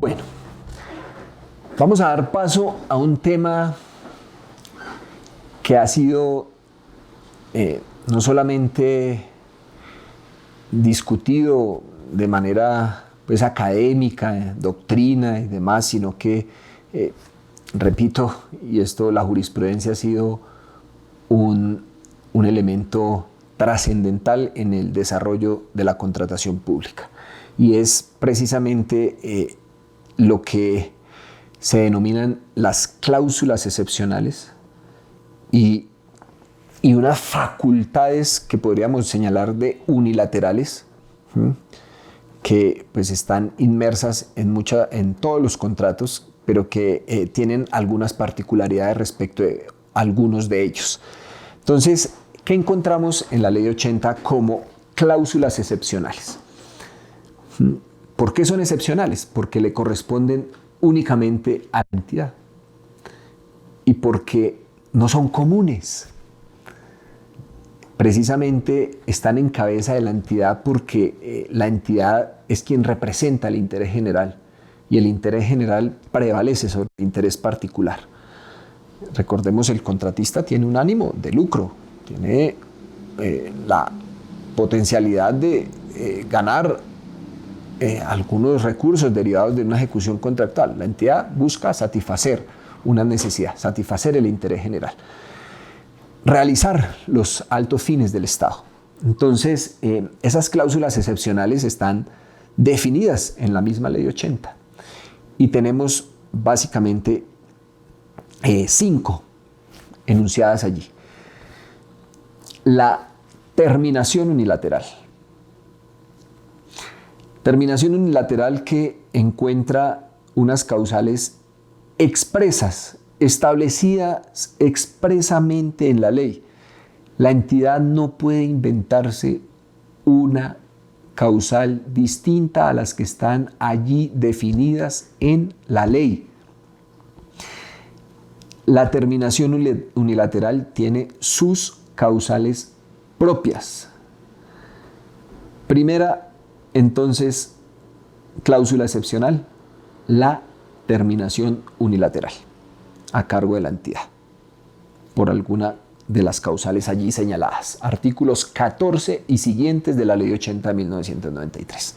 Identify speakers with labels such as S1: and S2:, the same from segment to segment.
S1: Bueno, vamos a dar paso a un tema que ha sido no solamente discutido de manera pues, académica, doctrina y demás, sino que, repito, y esto la jurisprudencia ha sido un elemento trascendental en el desarrollo de la contratación pública. Y es precisamente lo que se denominan las cláusulas excepcionales y unas facultades que podríamos señalar de unilaterales, que pues están inmersas en todos los contratos, pero que tienen algunas particularidades respecto de algunos de ellos. Entonces, ¿qué encontramos en la Ley 80 como cláusulas excepcionales? ¿Por qué son excepcionales? Porque le corresponden únicamente a la entidad y porque no son comunes. Precisamente están en cabeza de la entidad porque la entidad es quien representa el interés general y el interés general prevalece sobre el interés particular. Recordemos, el contratista tiene un ánimo de lucro, tiene la potencialidad de ganar algunos recursos derivados de una ejecución contractual. La entidad busca satisfacer una necesidad, satisfacer el interés general, realizar los altos fines del Estado. Entonces, esas cláusulas excepcionales están definidas en la misma Ley 80 y tenemos básicamente 5 enunciadas allí. La terminación unilateral. Terminación unilateral que encuentra unas causales expresas, establecidas expresamente en la ley. La entidad no puede inventarse una causal distinta a las que están allí definidas en la ley. La terminación unilateral tiene sus causales propias. Primera, entonces, cláusula excepcional, la terminación unilateral a cargo de la entidad por alguna de las causales allí señaladas. Artículos 14 y siguientes de la Ley 80 de 1993.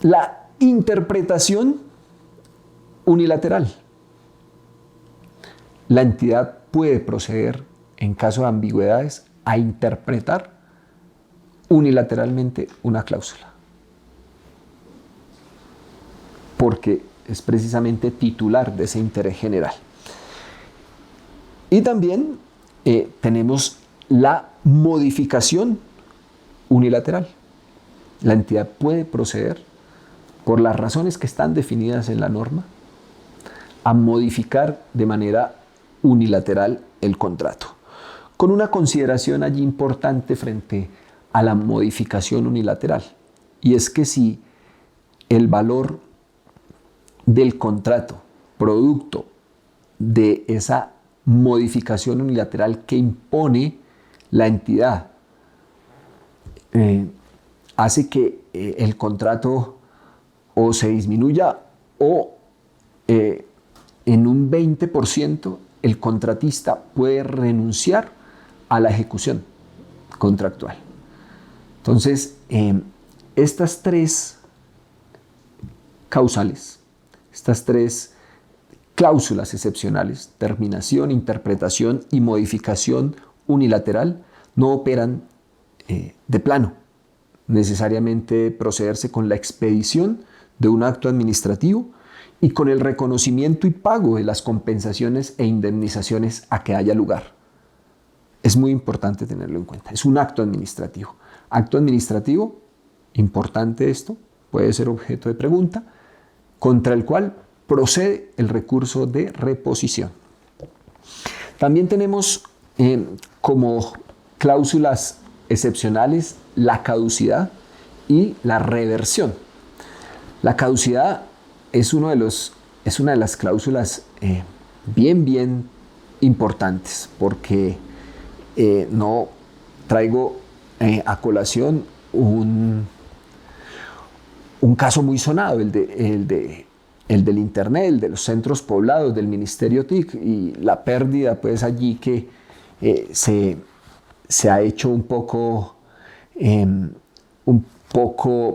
S1: La interpretación unilateral. La entidad puede proceder, en caso de ambigüedades, a interpretar unilateralmente una cláusula, porque es precisamente titular de ese interés general. Y también tenemos la modificación unilateral. La entidad puede proceder, por las razones que están definidas en la norma, a modificar de manera unilateral el contrato, con una consideración allí importante frente a la modificación unilateral, y es que si el valor del contrato, producto de esa modificación unilateral que impone la entidad, hace que el contrato o se disminuya o en un 20% el contratista puede renunciar a la ejecución contractual. Entonces, estas 3 causales, estas 3 cláusulas excepcionales, terminación, interpretación y modificación unilateral, no operan de plano. Necesariamente procederse con la expedición de un acto administrativo y con el reconocimiento y pago de las compensaciones e indemnizaciones a que haya lugar. Es muy importante tenerlo en cuenta. Es un acto administrativo. Acto administrativo, importante esto, puede ser objeto de pregunta, contra el cual procede el recurso de reposición. También tenemos como cláusulas excepcionales la caducidad y la reversión. La caducidad es una de las cláusulas bien importantes, porque no traigo a colación un un caso muy sonado, el del Internet, el de los centros poblados, del Ministerio TIC, y la pérdida pues allí que se ha hecho un poco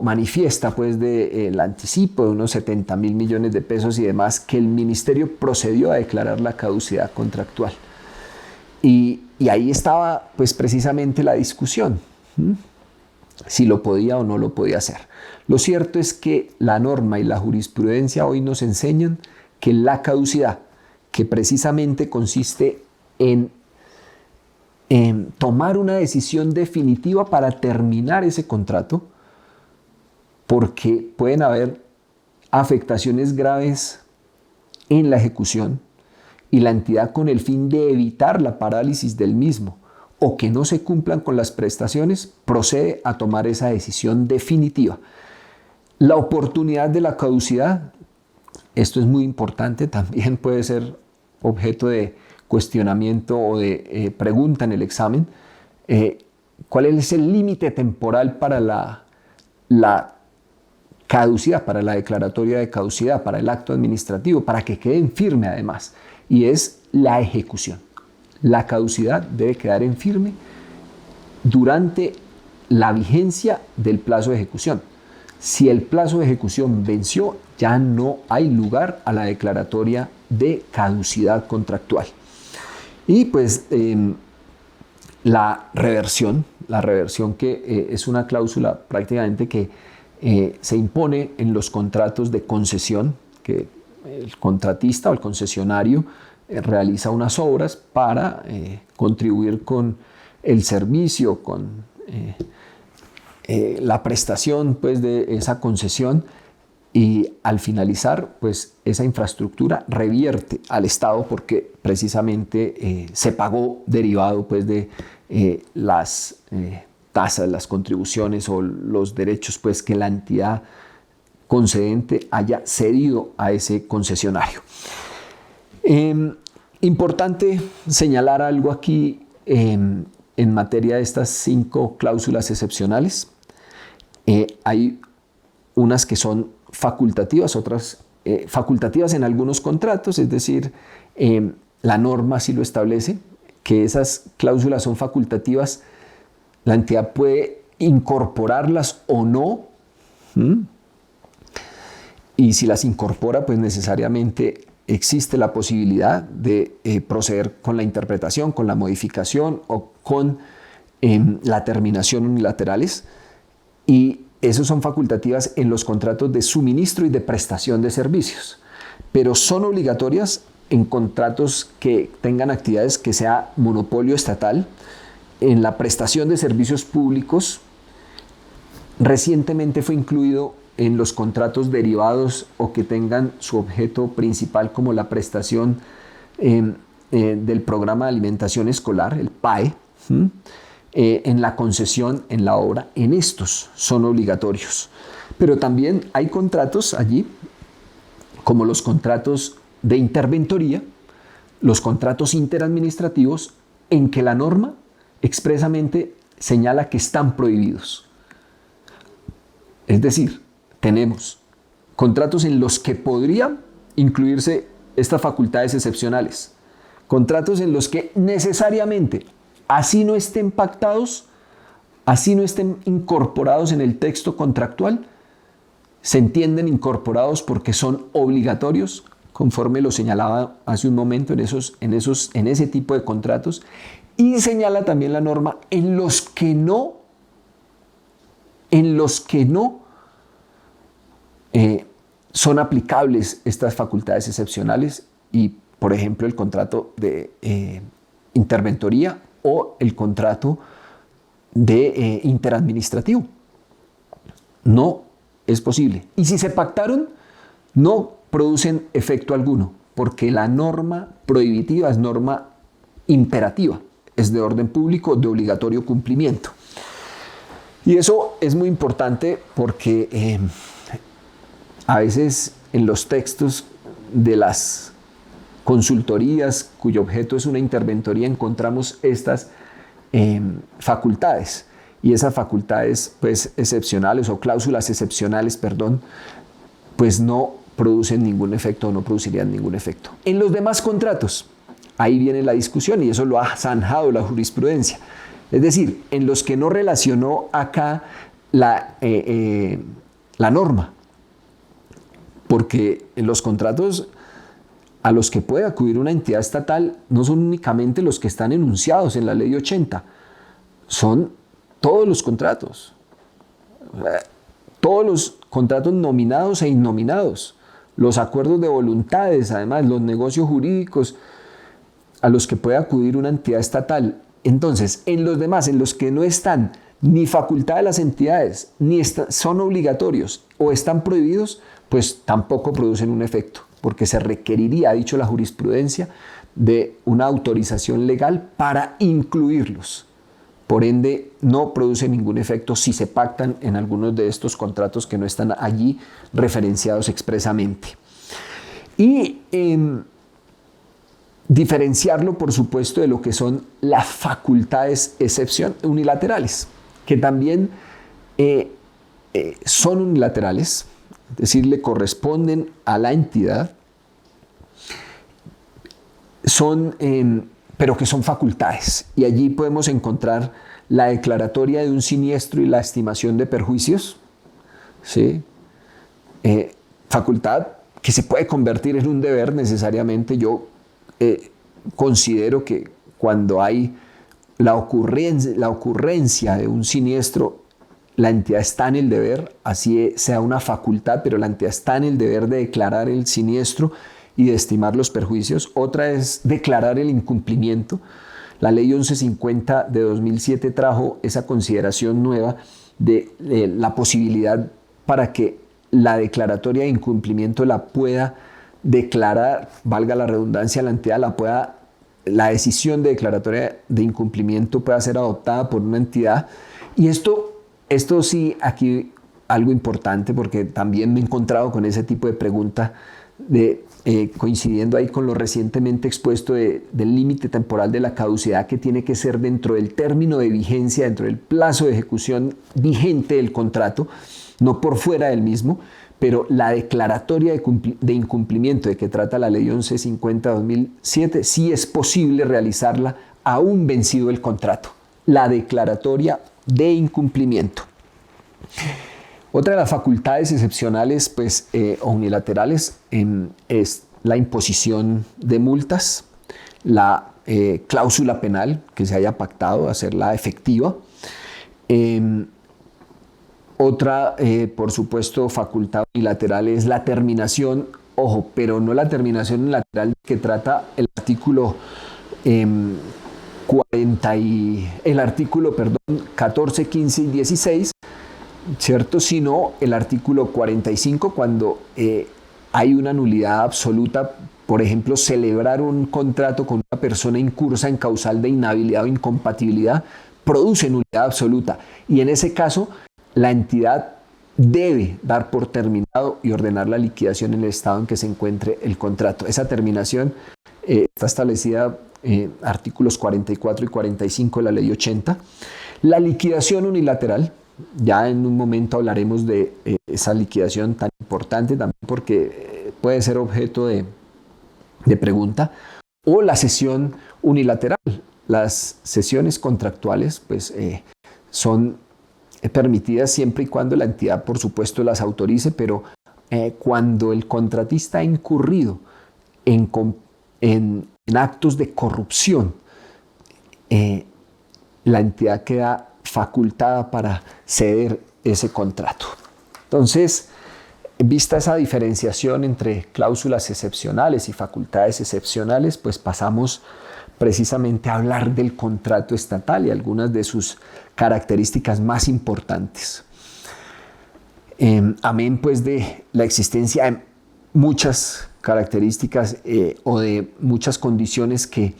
S1: manifiesta pues del anticipo de unos 70.000 millones de pesos y demás, que el ministerio procedió a declarar la caducidad contractual. Y ahí estaba pues precisamente la discusión, si lo podía o no lo podía hacer. Lo cierto es que la norma y la jurisprudencia hoy nos enseñan que la caducidad, que precisamente consiste en tomar una decisión definitiva para terminar ese contrato, porque pueden haber afectaciones graves en la ejecución y la entidad, con el fin de evitar la parálisis del mismo o que no se cumplan con las prestaciones, procede a tomar esa decisión definitiva. La oportunidad de la caducidad, esto es muy importante, también puede ser objeto de cuestionamiento o de pregunta en el examen. ¿Cuál es el límite temporal para la caducidad, para la declaratoria de caducidad, para el acto administrativo, para que quede en firme además? Y es la ejecución. La caducidad debe quedar en firme durante la vigencia del plazo de ejecución. Si el plazo de ejecución venció, ya no hay lugar a la declaratoria de caducidad contractual. Y pues la reversión que es una cláusula prácticamente que se impone en los contratos de concesión, que el contratista o el concesionario realiza unas obras para contribuir con el servicio, con la prestación pues, de esa concesión, y al finalizar pues, esa infraestructura revierte al Estado porque precisamente se pagó derivado pues, de las tasas, las contribuciones o los derechos pues, que la entidad concedente haya cedido a ese concesionario. Importante señalar algo aquí en materia de estas 5 cláusulas excepcionales. Hay unas que son facultativas, otras facultativas en algunos contratos, es decir, la norma sí lo establece, que esas cláusulas son facultativas, la entidad puede incorporarlas o no, y si las incorpora, pues necesariamente existe la posibilidad de proceder con la interpretación, con la modificación o con la terminación unilaterales, y esos son facultativas en los contratos de suministro y de prestación de servicios, pero son obligatorias en contratos que tengan actividades que sea monopolio estatal, en la prestación de servicios públicos. Recientemente fue incluido en los contratos derivados o que tengan su objeto principal como la prestación del programa de alimentación escolar, el PAE, en la concesión, en la obra, en estos son obligatorios. Pero también hay contratos allí, como los contratos de interventoría, los contratos interadministrativos, en que la norma expresamente señala que están prohibidos. Es decir, tenemos contratos en los que podrían incluirse estas facultades excepcionales, contratos en los que necesariamente, así no estén pactados, así no estén incorporados en el texto contractual, se entienden incorporados porque son obligatorios, conforme lo señalaba hace un momento en ese tipo de contratos, y señala también la norma en los que no son aplicables estas facultades excepcionales, y por ejemplo el contrato de interventoría o el contrato de interadministrativo. No es posible. Y si se pactaron, no producen efecto alguno, porque la norma prohibitiva es norma imperativa, es de orden público, de obligatorio cumplimiento. Y eso es muy importante porque a veces en los textos de las consultorías cuyo objeto es una interventoría encontramos estas facultades, y esas facultades pues, excepcionales o cláusulas excepcionales, perdón, pues no producen ningún efecto o no producirían ningún efecto. En los demás contratos, ahí viene la discusión y eso lo ha zanjado la jurisprudencia. Es decir, en los que no relacionó acá la norma, porque en los contratos a los que puede acudir una entidad estatal no son únicamente los que están enunciados en la Ley 80, son todos los contratos nominados e innominados, los acuerdos de voluntades, además los negocios jurídicos a los que puede acudir una entidad estatal. Entonces, en los demás, en los que no están ni facultad de las entidades, ni son obligatorios o están prohibidos, pues tampoco producen un efecto, porque se requeriría, ha dicho la jurisprudencia, de una autorización legal para incluirlos. Por ende, no produce ningún efecto si se pactan en algunos de estos contratos que no están allí referenciados expresamente. Y diferenciarlo, por supuesto, de lo que son las facultades unilaterales, que también son unilaterales, es decir, le corresponden a la entidad, pero que son facultades. Y allí podemos encontrar la declaratoria de un siniestro y la estimación de perjuicios, ¿sí? Facultad que se puede convertir en un deber necesariamente. Yo considero que cuando hay la ocurrencia de un siniestro, la entidad está en el deber, así sea una facultad, pero la entidad está en el deber de declarar el siniestro y de estimar los perjuicios. Otra es declarar el incumplimiento. La Ley 1150 de 2007 trajo esa consideración nueva de la posibilidad para que la declaratoria de incumplimiento la pueda declarar, valga la redundancia, la entidad la decisión de declaratoria de incumplimiento pueda ser adoptada por una entidad. Y esto sí, aquí algo importante, porque también me he encontrado con ese tipo de pregunta, coincidiendo ahí con lo recientemente expuesto del límite temporal de la caducidad, que tiene que ser dentro del término de vigencia, dentro del plazo de ejecución vigente del contrato, no por fuera del mismo. Pero la declaratoria de incumplimiento de que trata la Ley 1150-2007 sí es posible realizarla aún vencido el contrato. La declaratoria de incumplimiento. Otra de las facultades excepcionales pues, o unilaterales es la imposición de multas, la cláusula penal que se haya pactado, hacerla efectiva. Otra, por supuesto, facultad unilateral es la terminación, ojo, pero no la terminación unilateral que trata el artículo 14, 15 y 16, ¿cierto? Sino el artículo 45, cuando hay una nulidad absoluta, por ejemplo, celebrar un contrato con una persona incursa en causal de inhabilidad o incompatibilidad, produce nulidad absoluta. Y en ese caso, la entidad debe dar por terminado y ordenar la liquidación en el estado en que se encuentre el contrato. Esa terminación está establecida en artículos 44 y 45 de la Ley 80. La liquidación unilateral, ya en un momento hablaremos de esa liquidación tan importante también porque puede ser objeto de pregunta, o la cesión unilateral. Las cesiones contractuales pues, son permitidas siempre y cuando la entidad, por supuesto, las autorice, pero cuando el contratista ha incurrido en actos de corrupción, la entidad queda facultada para ceder ese contrato. Entonces, vista esa diferenciación entre cláusulas excepcionales y facultades excepcionales, pues pasamos precisamente a hablar del contrato estatal y algunas de sus características más importantes. Amén pues de la existencia de muchas características o de muchas condiciones que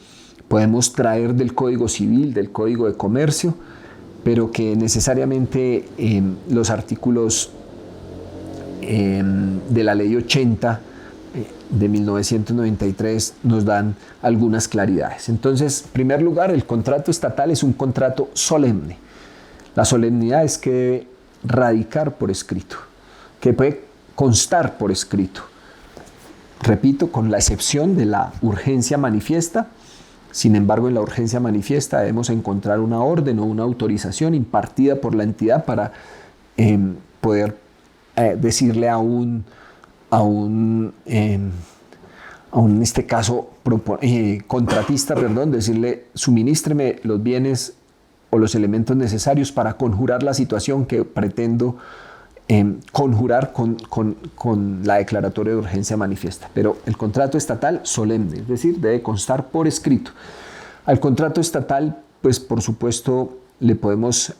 S1: podemos traer del Código Civil, del Código de Comercio, pero que necesariamente los artículos de la Ley 80 de 1993 nos dan algunas claridades. Entonces, en primer lugar, el contrato estatal es un contrato solemne. La solemnidad es que debe radicar por escrito, que puede constar por escrito. Repito, con la excepción de la urgencia manifiesta. Sin embargo, en la urgencia manifiesta debemos encontrar una orden o una autorización impartida por la entidad para poder decirle a un en este caso, contratista, decirle, suministreme los bienes o los elementos necesarios para conjurar la situación que pretendo conjurar con la declaratoria de urgencia manifiesta. Pero el contrato estatal solemne, es decir, debe constar por escrito. Al contrato estatal, pues por supuesto, le podemos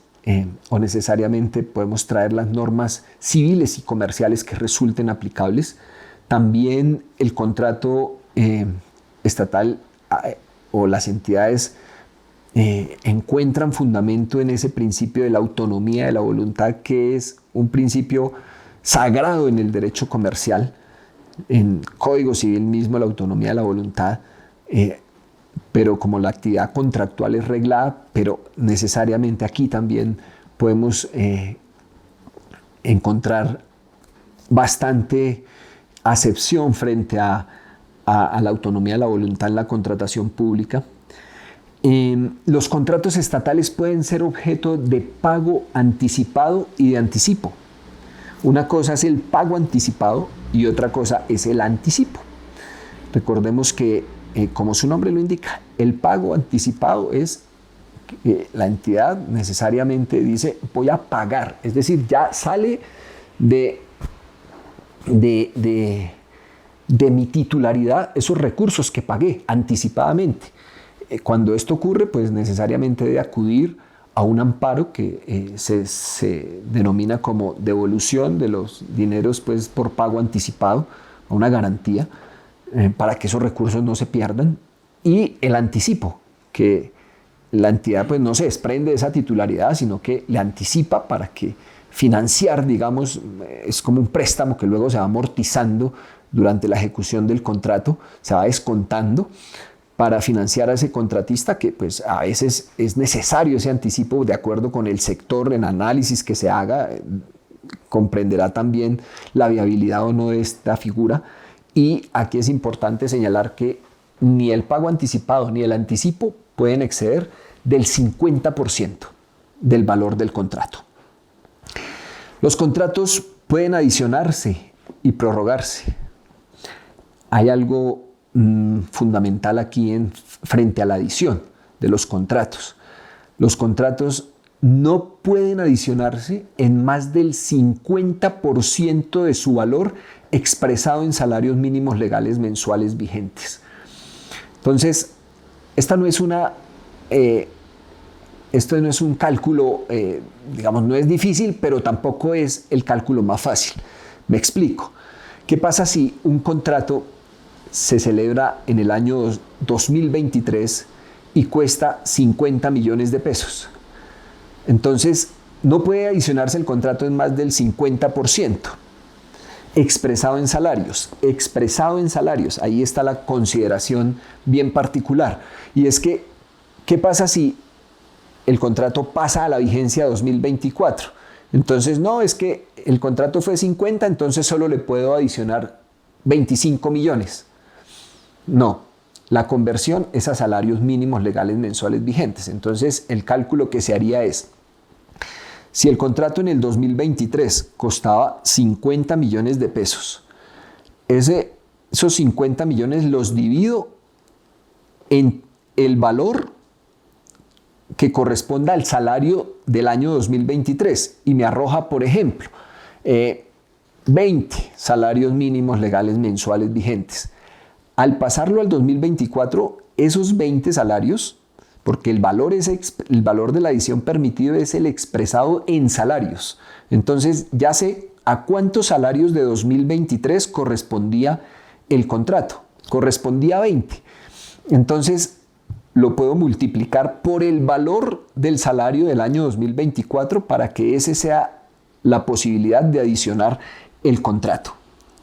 S1: o necesariamente podemos traer las normas civiles y comerciales que resulten aplicables. También el contrato estatal o las entidades encuentran fundamento en ese principio de la autonomía de la voluntad, que es un principio sagrado en el derecho comercial, en Código Civil mismo, la autonomía de la voluntad, pero como la actividad contractual es reglada, pero necesariamente aquí también podemos encontrar bastante acepción frente a la autonomía de la voluntad en la contratación pública. Los contratos estatales pueden ser objeto de pago anticipado y de anticipo. Una cosa es el pago anticipado y otra cosa es el anticipo. Recordemos que, como su nombre lo indica, el pago anticipado es que la entidad necesariamente dice voy a pagar, es decir, ya sale de mi titularidad esos recursos que pagué anticipadamente. Cuando esto ocurre, pues necesariamente debe acudir a un amparo que se denomina como devolución de los dineros pues, por pago anticipado, a una garantía para que esos recursos no se pierdan, y el anticipo, que la entidad pues, no se desprende de esa titularidad, sino que le anticipa para que financiar, digamos, es como un préstamo que luego se va amortizando durante la ejecución del contrato, se va descontando para financiar a ese contratista, que pues a veces es necesario ese anticipo de acuerdo con el sector, en análisis que se haga, comprenderá también la viabilidad o no de esta figura. Y aquí es importante señalar que ni el pago anticipado ni el anticipo pueden exceder del 50% del valor del contrato. Los contratos pueden adicionarse y prorrogarse. Hay algo fundamental aquí frente a la adición de los contratos. Los contratos no pueden adicionarse en más del 50% de su valor expresado en salarios mínimos legales mensuales vigentes. Entonces, esto no es un cálculo, digamos, no es difícil, pero tampoco es el cálculo más fácil. Me explico. ¿Qué pasa si un contrato se celebra en el año 2023 y cuesta 50 millones de pesos? Entonces, no puede adicionarse el contrato en más del 50%. Expresado en salarios. Ahí está la consideración bien particular. Y es que, ¿qué pasa si el contrato pasa a la vigencia 2024? Entonces, no, es que el contrato fue 50, entonces solo le puedo adicionar 25 millones. No, la conversión es a salarios mínimos legales mensuales vigentes. Entonces, el cálculo que se haría es, si el contrato en el 2023 costaba 50 millones de pesos, esos 50 millones los divido en el valor que corresponda al salario del año 2023 y me arroja, por ejemplo, 20 salarios mínimos legales mensuales vigentes. Al pasarlo al 2024, esos 20 salarios, porque el valor de la adición permitido es el expresado en salarios. Entonces ya sé a cuántos salarios de 2023 correspondía el contrato. Correspondía a 20. Entonces lo puedo multiplicar por el valor del salario del año 2024 para que ese sea la posibilidad de adicionar el contrato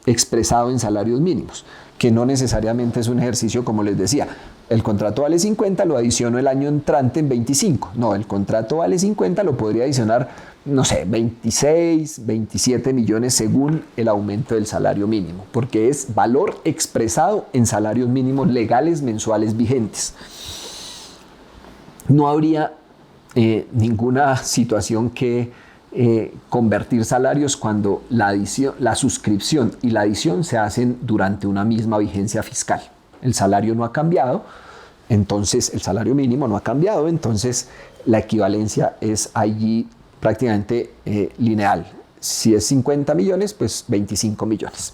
S1: expresado en salarios mínimos, que no necesariamente es un ejercicio, como les decía, el contrato vale 50, lo adiciono el año entrante en 25. No, el contrato vale 50, lo podría adicionar, no sé, 26, 27 millones según el aumento del salario mínimo, porque es valor expresado en salarios mínimos legales mensuales vigentes. No habría ninguna situación que convertir salarios cuando la suscripción y la adición se hacen durante una misma vigencia fiscal. El salario no ha cambiado, entonces el salario mínimo no ha cambiado, entonces la equivalencia es allí prácticamente lineal. Si es 50 millones, pues 25 millones.